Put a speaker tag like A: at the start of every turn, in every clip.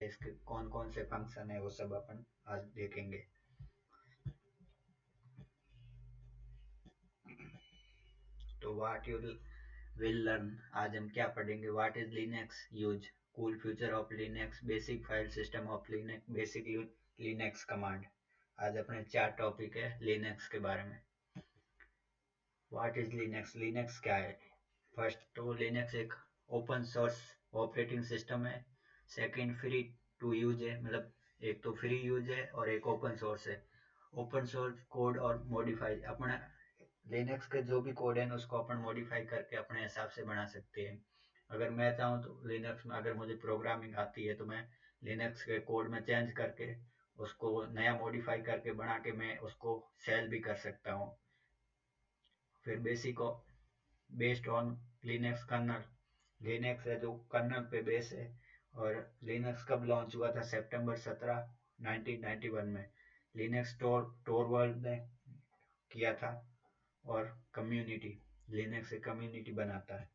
A: इसके कौन कौन से फंक्शन है वो सब अपन आज देखेंगे। तो व्हाट यू विल लर्न, आज हम क्या पढ़ेंगे, what is Linux use, cool future of Linux, basic file system of Linux, basic Linux command. आज अपने चार टॉपिक है लिनक्स के बारे में। व्हाट इज लिनक्स, लिनक्स क्या है। फर्स्ट तो लिनक्स एक ओपन सोर्स ऑपरेटिंग सिस्टम है। सेकंड फ्री टू यूज है, मतलब एक तो फ्री यूज है और एक ओपन सोर्स है। ओपन सोर्स कोड और मॉडिफाई, अपना लिनक्स के जो भी कोड है उसको अपन मॉडिफाई करके अपने हिसाब से बना सकते हैं। अगर मैं चाहूँ तो लिनक्स में अगर मुझे प्रोग्रामिंग आती है तो मैं लिनक्स के कोड में चेंज करके उसको नया मॉडिफाई करके बना के मैं उसको सेल भी कर सकता हूँ। फिर basic based on Linux kernel, Linux है जो कर्नल पे बेस है। और लिनक्स कब लॉन्च हुआ था, सितंबर 17 1991 में लिनक्स टोरवर्ल्ड ने किया था। और कम्युनिटी, लिनक्स एक कम्युनिटी बनाता है।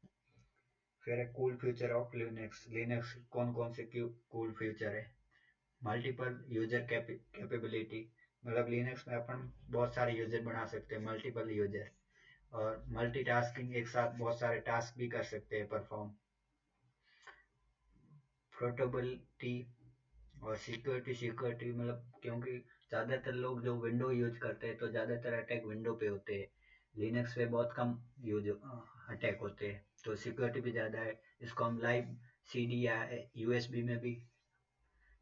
A: फिर है cool future of Linux, Linux कौन कौन से कूल फ्यूचर है। मल्टीपल यूजर कैपेबिलिटी, मतलब लिनक्स में अपन बहुत सारे यूजर बना सकते हैं, मल्टीपल यूजर। और मल्टीटास्किंग, एक साथ बहुत सारे टास्क भी कर सकते हैं परफॉर्म। पोर्टेबिलिटी और सिक्योरिटी, मतलब क्योंकि ज़्यादातर लोग जो विंडो यूज करते हैं तो ज़्यादातर अटैक विंडो पे होते हैं, लिनक्स पे बहुत कम यूज अटैक होते हैं, तो सिक्योरिटी भी ज़्यादा है। इसको हम लाइव सीडी या यूएसबी में भी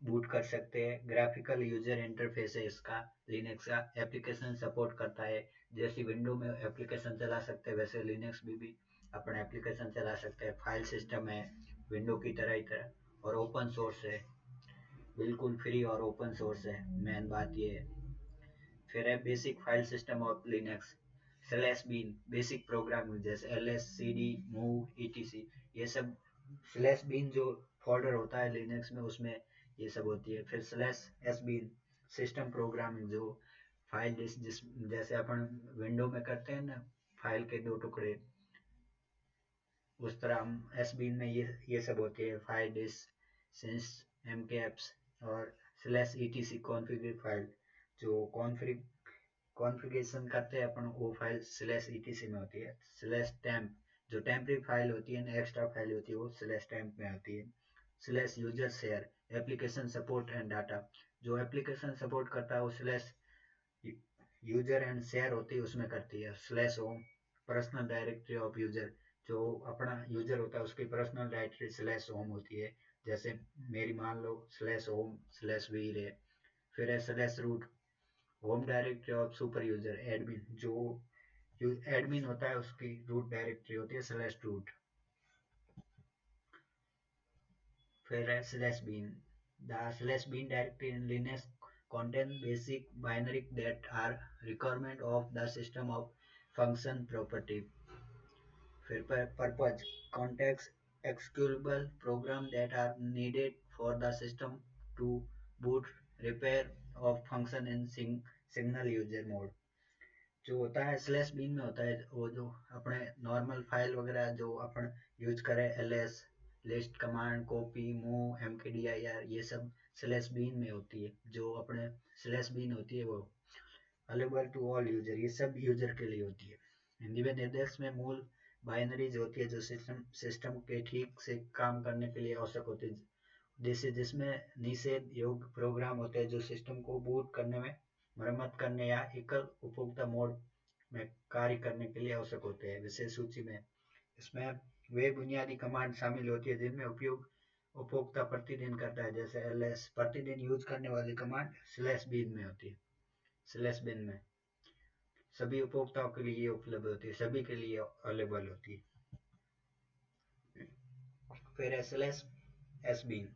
A: बूट कर सकते हैं। ग्राफिकल यूजर इंटरफेस है इसका, लिनक्स का एप्लीकेशन सपोर्ट करता है। जैसे विंडो में एप्लीकेशन चला सकते हैं वैसे लिनक्स भी अपना एप्लीकेशन चला सकते हैं। फाइल सिस्टम है विंडो की तरह ही तरह, और ओपन सोर्स है, बिल्कुल फ्री और ओपन सोर्स है, मेन बात ये है। फिर है basic file system of Linux, slash bin, basic programming जैसे ls cd मूव etc, ये सब स्लैश बीन जो फोल्डर होता है लिनक्स में उसमें ये सब होती है। फिर slash S bin, system programming जो फाइल जिस जैसे अपन विंडो में करते हैं ना, फाइल के दो टुकड़े, उस तरह हम एस बीन में ये सब होती है, फाइल डिस्क सिंस एमकेएप्स। और स्लैश ईटीसी कॉन्फ़िगर फाइल, जो कॉन्फ़िगरेशन करते हैं अपन वो फाइल स्लैश ईटीसी में होती है। स्लैश टेम्प, जो टेम्परेरी फाइल होती है ना, एक्स्ट्रा फाइल होती है वो स्लैश टेम्प में आती है। Slash user share, application support and data, जो एप्लीकेशन सपोर्ट करता है वो स्लैश यूजर एंड शेयर होती है उसमें करती है। Slash home, personal directory of user, जो अपना यूजर होता है उसकी पर्सनल डायरेक्टरी स्लैश होम होती है। जैसे मेरी मान लो स्लैश होम स्लैश वीर है। फिर है slash root, home directory of super user admin, जो एडमिन होता है उसकी रूट डायरेक्टरी होती है स्लैश रूट। फिर है slash bin, the slash bin directory in Linux contain basic binary that are requirement of the system of function property. फिर purpose, context executable program that are needed for the system to boot, repair of function in signal user mode। जो होता है slash been में होता है वो जो अपने नॉर्मल फाइल वगैरह जो अपन यूज करें, ls list command copy move mkdir, ये सब स्लैश बीन में होती है। जो अपने स्लैश बीन होती है वो अवेलेबल टू ऑल यूजर, ये सब यूजर के लिए होती है। हिंदी में निर्देश में मूल बाइनरीज होती है जो सिस्टम के ठीक से काम करने के लिए आवश्यक होती है, जैसे जिसमें निषेध योग्य प्रोग्राम होते हैं जो सिस्टम को बूट करने में, मरम्मत करने या एकल उपभोक्ता मोड में कार्य करने के लिए आवश्यक होते हैं। विशेष सूची में इसमें वे बुनियादी कमांड शामिल होती है जिनमें उपयोग उपभोक्ता प्रतिदिन करता है, जैसे ls प्रतिदिन यूज करने वाली कमांड स्लैश बिन में होती है। स्लैश बिन में सभी उपभोक्ताओं के लिए उपलब्ध होती है, सभी के लिए अवेलेबल होती है। फिर है slash sbin,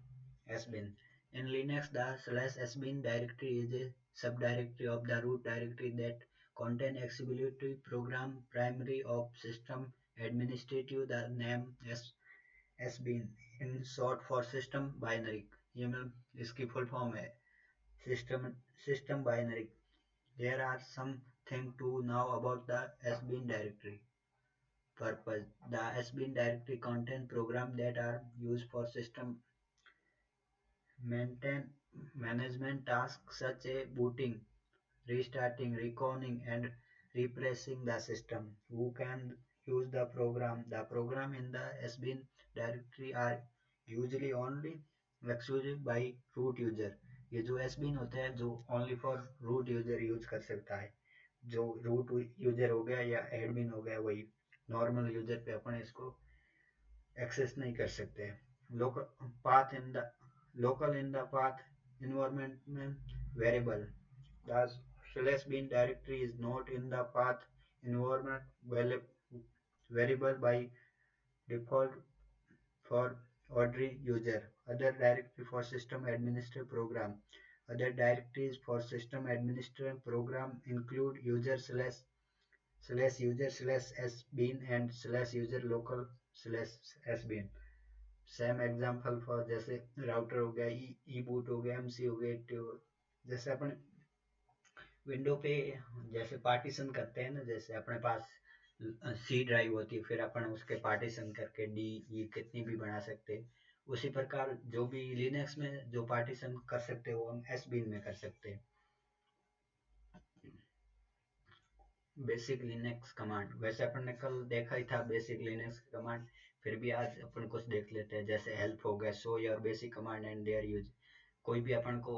A: sbin in Linux, the slash sbin directory is a subdirectory of the root directory that contain executable program primary of system administrative, the name sbin in short for system binary, ये मतलब इसकी full form है system binary। There are some thing to know about the sbin directory. Purpose, the sbin directory contain program that are used for system maintain management tasks such as booting, restarting, recalling, and replacing the system. Who can use the program? The program in the SBIN directory are usually only exclusive by root user. ये जो SBIN होता है जो only for root user use कर सकता है. जो root user हो गया या एडमिन हो गया वही नॉर्मल यूजर पे अपन इसको एक्सेस नहीं कर सकते. Local path in the local in the path environment variable. The slash bin directory is not in the path environment variable by default for ordinary user. Other directory for system administrator program. Other directories for system administrator program include user slash user slash sbin and slash user local slash sbin. Same example for जैसे router हो गया, ई boot हो गया, MC हो गया, जैसे अपन window पे जैसे पार्टीशन करते हैं ना, जैसे अपने पास सी ड्राइव होती है, फिर अपन उसके पार्टीशन करके डी ई कितनी भी बना सकते हैं. उसी प्रकार जो भी लिनक्स में जो पार्टीशन कर सकते हैं वो हम एस बीन में कर सकते हैं. बेसिक लिनक्स कमांड, वैसे अपन ने कल देखा ही था बेसिक लिनक्स कमांड, फिर भी आज अपन कुछ देख लेते हैं. जैसे हेल्प हो गया, show your basic command and their use. कोई भी अपन को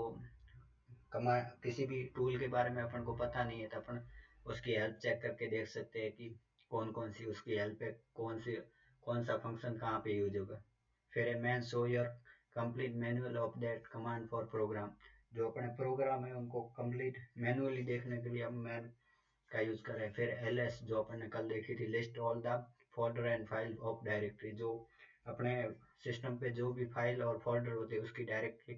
A: कमांड किसी भी टूल के बारे में अपन को पता नहीं है तो अपन उसकी हेल्प चेक करके देख सकते हैं कि कौन कौन सी उसकी हेल्प है, कौन सा फंक्शन कहाँ पे यूज होगा. फिर है man show your complete manual of that command for program. जो अपने प्रोग्राम है उनको कंप्लीट मैनुअली देखने के लिए हम मैन का यूज करें. फिर ls जो अपन ने कल देखी थी, list all the folder and file of directory. जो अपने सिस्टम पे जो भी फाइल और फोल्डर होते हैं उसकी डायरेक्टरी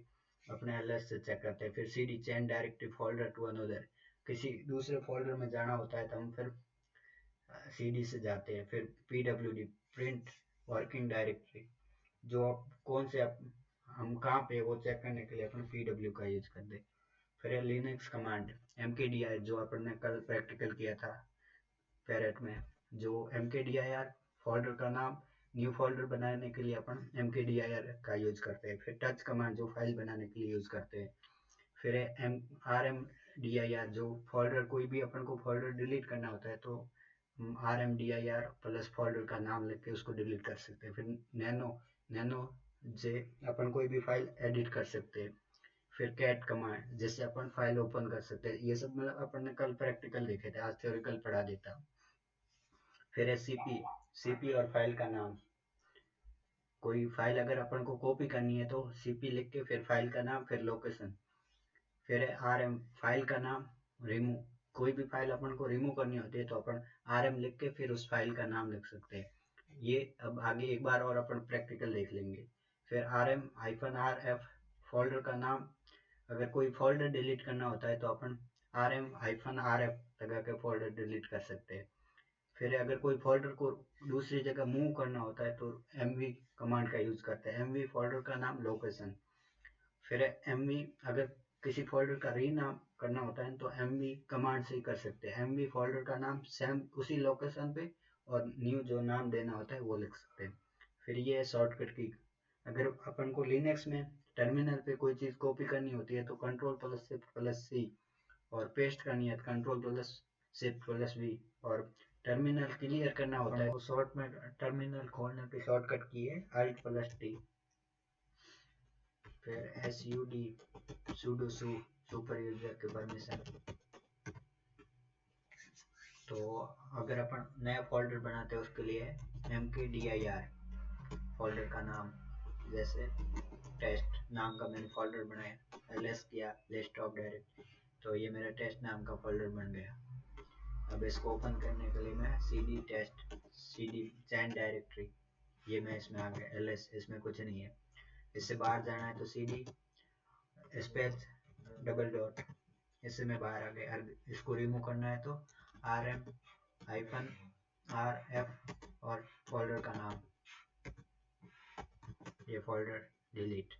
A: अपने ls से चेक करते हैं. फिर cd change directory folder to another, किसी दूसरे फोल्डर में जाना होता है तो हम फिर cd से जाते हैं. फिर pwd प्रिंट वर्किंग डायरेक्टरी, जो कौन से हम कहाँ पे वो चेक करने के लिए अपन pw का यूज करते हैं. फिर लिनक्स कमांड mkdir, जो अपन ने कल प्रैक्टिकल किया था पैरेट में, जो mkdir फोल्डर का नाम न्यू फोल्डर बनाने के लिए अपन mkdir का यूज करते हैं. फिर टच कमांड जो फाइल बनाने के लिए यूज करते हैं. फिर है rmdir, जो फोल्डर कोई भी अपन को फोल्डर डिलीट करना होता है तो rmdir प्लस फोल्डर का नाम लिख के उसको डिलीट कर सकते हैं. फिर नैनो से अपन कोई भी फाइल एडिट कर सकते हैं. फिर कैट कमांड जिससे अपन फाइल ओपन कर सकते हैं. ये सब मतलब अपन ने कल प्रैक्टिकल देखे थे, आज थ्योरिकल पढ़ा देता. फिर है सीपी और फाइल का नाम. कोई फाइल अगर अपन को कॉपी करनी है तो सीपी लिख के फिर फाइल का नाम फिर लोकेशन. फिर है आरएम फाइल का नाम. रिमूव, कोई भी फाइल अपन को रिमूव करनी होती है तो अपन आरएम लिख के फिर उस फाइल का नाम लिख सकते हैं. ये अब आगे एक बार और अपन प्रैक्टिकल देख लेंगे. फिर rm-rf फोल्डर का नाम. अगर कोई फोल्डर डिलीट करना होता है तो अपन rm-rf लगा के फोल्डर डिलीट कर सकते हैं. फिर अगर कोई फोल्डर को दूसरी जगह मूव करना होता है तो mv कमांड का यूज करते हैं. mv फोल्डर का नाम लोकेशन. फिर mv अगर किसी फोल्डर का रीनाम करना होता है तो mv कमांड से ही कर सकते हैं. mv फोल्डर का नाम सेम उसी लोकेशन पे और न्यू जो नाम देना होता है वो लिख सकते हैं. फिर ये शॉर्टकट की, अगर अपन को लिनक्स में टर्मिनल पे कोई चीज़ कॉपी करनी होती है तो control plus shift plus C, और पेस्ट करनी है तो control plus shift plus V, और टर्मिनल क्लियर करना होता है तो शॉर्ट में टर्मिनल खोलने की शॉर्टकट की है अल्ट प्लस टी. फिर sud sudo सुपर यूजर के परमिशन. तो अगर अपन नया फोल्डर बनाते हैं उसके लिए mkdir फोल्डर का नाम, जैसे टेस्ट नाम का मैंने फोल्डर बनाया, ls किया लिस्ट ऑफ डायरेक्ट, तो ये मेरा टेस्ट नाम का फोल्डर बन गया. अब इसको ओपन करने के लिए मैं cd test cd change directory, ये मैं इसमें आ गया. ls इसमें कुछ नहीं है. इससे बाहर जाना है तो cd स्पेस डबल डॉट, इससे मैं बाहर आ गया. इसको रिमूव करना है तो rm-rf और फोल्डर का नाम, ये फोल्डर डिलीट.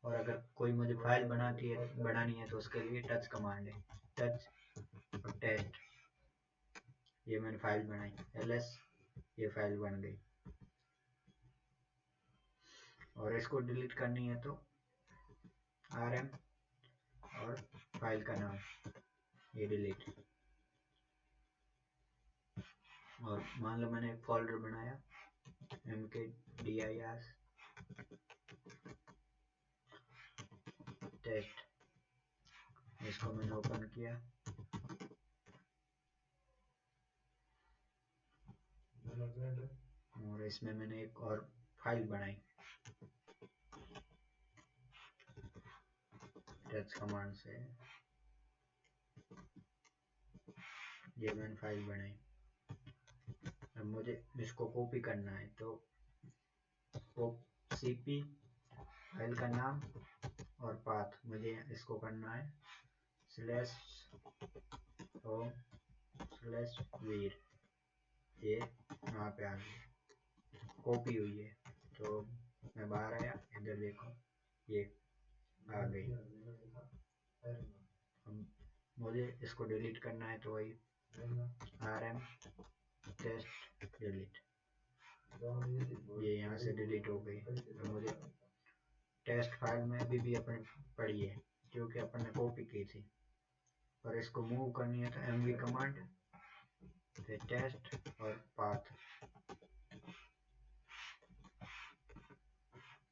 A: और अगर कोई मुझे फाइल बनानी है तो उसके लिए टच कमांड है, टच और टेस्ट. ये मैंने फाइल बनाई ls, ये फाइल बन गई. और इसको डिलीट करनी है तो rm और फाइल का नाम ये डिलीट। और मान लो मैंने एक फोल्डर बनाया mkdir टेस्ट, इसको मैंने ओपन किया और इसमें मैंने एक और फाइल बनाई टेस्ट कमांड से, ये मैंने फाइल बनाई। अब मुझे इसको कॉपी करना है तो cp फाइल का नाम और पाथ, मुझे इसको करना है /home/vir, ये यहाँ पे आ गई, कॉपी हुई है। तो मैं बाहर आया, इधर देखो ये आ गई। मुझे इसको डिलीट करना है तो वही rm टेस्ट डिलीट, ये यहाँ से डिलीट हो गई। तो मुझे टेस्ट फाइल में अभी भी अपने पड़ी है क्योंकि अपन ने कॉपी की थी, और इसको मूव करनी है तो mv कमांड फिर टेस्ट और पाथ,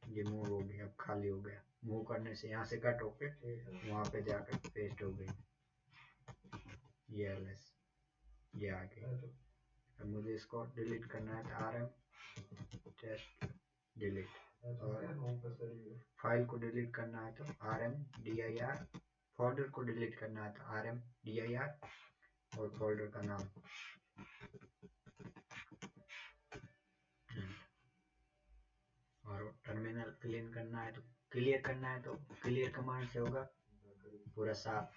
A: ये मूव हो गया, अब खाली हो गया। मूव करने से यहाँ से कट होके वहाँ पे जाकर पेस्ट हो गई, ये ls ये आ गई। अब मुझे इसको डिलीट करना है तो rm टेस्ट डिलीट, और फाइल को डिलीट करना है तो rm dir, फोल्डर को डिलीट करना है तो rm dir और फोल्डर का नाम। और टर्मिनल क्लीन करना है तो क्लियर करना है तो क्लियर कमांड से होगा पूरा साफ।